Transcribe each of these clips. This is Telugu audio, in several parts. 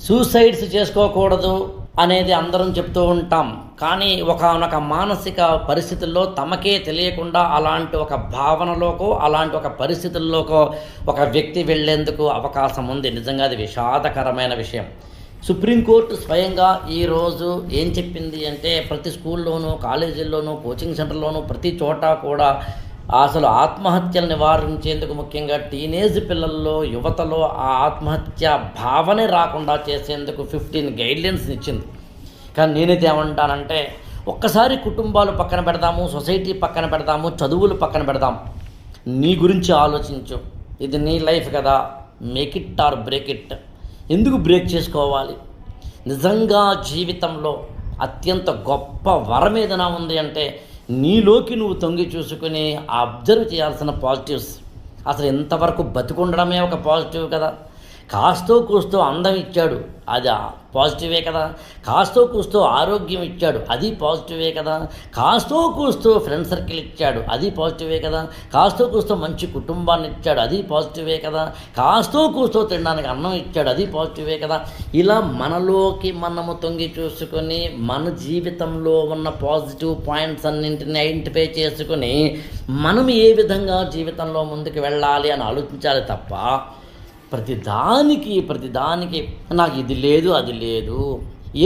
సూసైడ్స్ చేసుకోకూడదు అనేది అందరం చెప్తూ ఉంటాం. కానీ ఒకానొక మానసిక పరిస్థితుల్లో తమకే తెలియకుండా అలాంటి ఒక భావనలోకో, అలాంటి ఒక పరిస్థితుల్లోకో ఒక వ్యక్తి వెళ్ళేందుకు అవకాశం ఉంది. నిజంగా అది విషాదకరమైన విషయం. సుప్రీంకోర్టు స్వయంగా ఈరోజు ఏం చెప్పింది అంటే, ప్రతి స్కూల్లోనూ, కాలేజీల్లోనూ, కోచింగ్ సెంటర్లోనూ, ప్రతి చోట కూడా అసలు ఆత్మహత్యలు నివారించేందుకు, ముఖ్యంగా టీనేజ్ పిల్లల్లో, యువతలో ఆ ఆత్మహత్య భావనే రాకుండా చేసేందుకు 15 గైడ్లైన్స్ ఇచ్చింది. కానీ నేనైతే ఏమంటానంటే, ఒక్కసారి కుటుంబాలు పక్కన పెడదాము, సొసైటీ పక్కన పెడదాము, చదువులు పక్కన పెడదాం. నీ గురించి ఆలోచించు. ఇది నీ లైఫ్ కదా. Make it or break it. ఎందుకు బ్రేక్ చేసుకోవాలి? నిజంగా జీవితంలో అత్యంత గొప్ప వరం ఏదైనా ఉంది అంటే, నీలోకి నువ్వు తొంగి చూసుకుని అబ్జర్వ్ చేయాల్సిన పాజిటివ్స్. అసలు ఎంతవరకు బతికుండడమే ఒక పాజిటివ్ కదా. కాస్తో కూస్తో అందం ఇచ్చాడు, అది పాజిటివే కదా. కాస్తో కూస్తో ఆరోగ్యం ఇచ్చాడు, అది పాజిటివే కదా. కాస్తో కూస్తో ఫ్రెండ్ సర్కిల్ ఇచ్చాడు, అది పాజిటివే కదా. కాస్తో కూస్తో మంచి కుటుంబాన్ని ఇచ్చాడు, అది పాజిటివే కదా. కాస్తో కూస్తో తినడానికి అన్నం ఇచ్చాడు, అది పాజిటివే కదా. ఇలా మనలోకి మనము తొంగి చూసుకొని మన జీవితంలో ఉన్న పాజిటివ్ పాయింట్స్ అన్నింటిని ఐడెంటిఫై చేసుకుని మనం ఏ విధంగా జీవితంలో ముందుకు వెళ్ళాలి అని ఆలోచించాలి తప్ప ప్రతిదానికి నాకు ఇది లేదు, అది లేదు,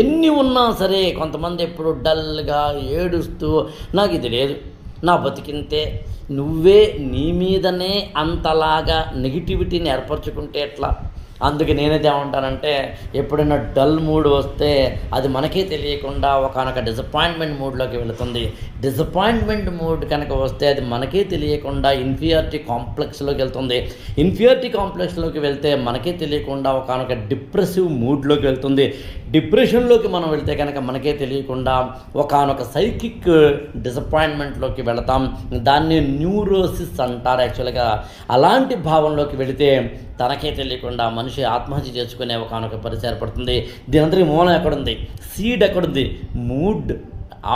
ఎన్ని ఉన్నా సరే కొంతమంది ఎప్పుడు డల్గా ఏడుస్తూ నాకు ఇది లేదు, నా బతికింతే, నువ్వే నీ మీదనే అంతలాగా నెగిటివిటీని ఏర్పరచుకుంటే ఎట్లా? అందుకే నేనైతే ఏమంటానంటే, ఎప్పుడైనా డల్ మూడ్ వస్తే అది మనకే తెలియకుండా ఒకనొక డిసప్పాయింట్మెంట్ మూడ్లోకి వెళుతుంది. డిసప్పాయింట్మెంట్ మూడ్ కనుక వస్తే అది మనకే తెలియకుండా ఇన్ఫీరియారిటీ కాంప్లెక్స్లోకి వెళ్తుంది. ఇన్ఫీరియారిటీ కాంప్లెక్స్లోకి వెళ్తే మనకే తెలియకుండా ఒకనొక డిప్రెసివ్ మూడ్లోకి వెళ్తుంది. డిప్రెషన్లోకి మనం వెళ్తే కనుక మనకే తెలియకుండా ఒకనొక సైకిక్ డిసప్పాయింట్మెంట్లోకి వెళతాం. దాన్ని న్యూరోసిస్ అంటారు యాక్చువల్గా. అలాంటి భావంలోకి వెళితే తనకే తెలియకుండా మనిషి ఆత్మహత్య చేసుకునే ఒకనొక పరిస్థితి ఏర్పడుతుంది. దీనంతటి మూలం ఎక్కడుంది? సీడ్ ఎక్కడుంది? మూడ్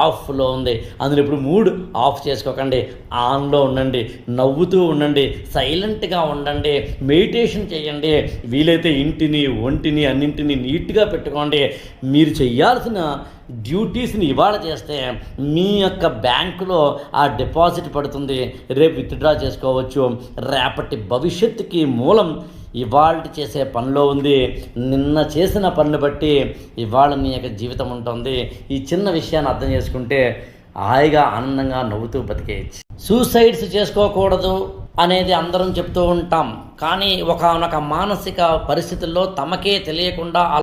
ఆఫ్లో ఉంది. అందులో ఇప్పుడు మూడ్ ఆఫ్ చేసుకోకండి, ఆన్లో ఉండండి, నవ్వుతూ ఉండండి, సైలెంట్గా ఉండండి, మెడిటేషన్ చేయండి, వీలైతే ఇంటిని ఒంటిని అన్నింటినీ నీట్గా పెట్టుకోండి. మీరు చేయాల్సిన డ్యూటీస్ని ఇవాళ చేస్తే మీ యొక్క బ్యాంకులో ఆ డిపాజిట్ పడుతుంది, రేపు విత్డ్రా చేసుకోవచ్చు. రేపటి భవిష్యత్తుకి మూలం ఇవాళ చేసే పనిలో ఉంది. నిన్న చేసిన పనిని బట్టి ఇవాళ నీ యొక్క జీవితం ఉంటుంది. ఈ చిన్న విషయాన్ని అర్థం చేసుకుంటే హాయిగా ఆనందంగా నవ్వుతూ బతికేయచ్చు. సూసైడ్స్ చేసుకోకూడదు అనేది అందరం చెప్తూ ఉంటాం. కానీ ఒకానొక మానసిక పరిస్థితుల్లో తమకే తెలియకుండా